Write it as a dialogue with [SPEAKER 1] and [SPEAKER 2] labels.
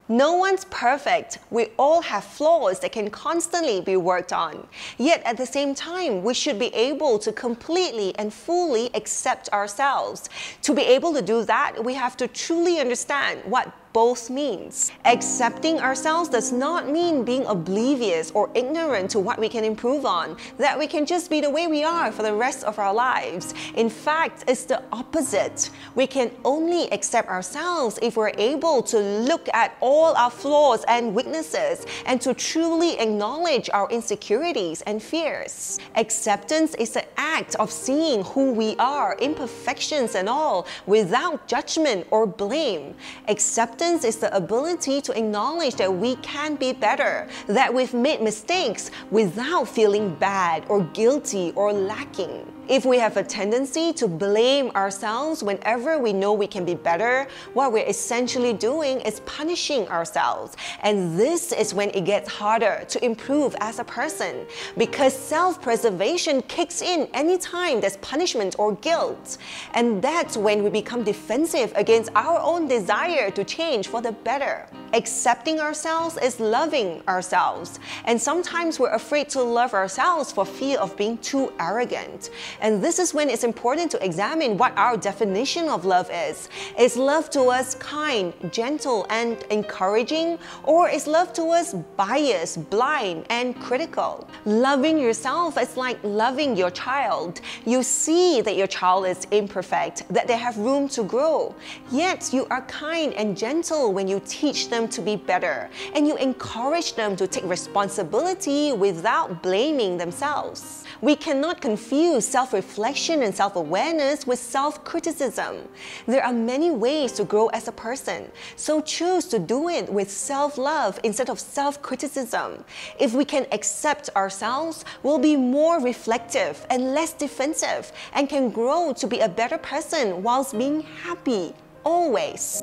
[SPEAKER 1] No one's perfect. We all have flaws that can constantly be worked on. Yet at the same time, we should be able to completely and fully accept ourselves. To be able to do that, we have to truly understand what both means. Accepting ourselves does not mean being oblivious or ignorant to what we can improve on, that we can just be the way we are for the rest of our lives. In fact, it's the opposite. We can only accept ourselves if we're able to look at all our flaws and weaknesses and to truly acknowledge our insecurities and fears. Acceptance is the act of seeing who we are, imperfections and all, without judgment or blame. Acceptance is the ability to acknowledge that we can be better, that we've made mistakes without feeling bad or guilty or lacking. If we have a tendency to blame ourselves whenever we know we can be better, what we're essentially doing is punishing ourselves. And this is when it gets harder to improve as a person, because self-preservation kicks in anytime there's punishment or guilt. And that's when we become defensive against our own desire to change for the better. Accepting ourselves is loving ourselves. And sometimes we're afraid to love ourselves for fear of being too arrogant. And this is when it's important to examine what our definition of love is. Is love to us kind, gentle, and encouraging? Or is love to us biased, blind, and critical? Loving yourself is like loving your child. You see that your child is imperfect, that they have room to grow. Yet you are kind and gentle when you teach them to be better, and you encourage them to take responsibility without blaming themselves. We cannot confuse self-reflection and self-awareness with self-criticism. There are many ways to grow as a person, so choose to do it with self-love instead of self-criticism. If we can accept ourselves, we'll be more reflective and less defensive, and can grow to be a better person whilst being happy, always.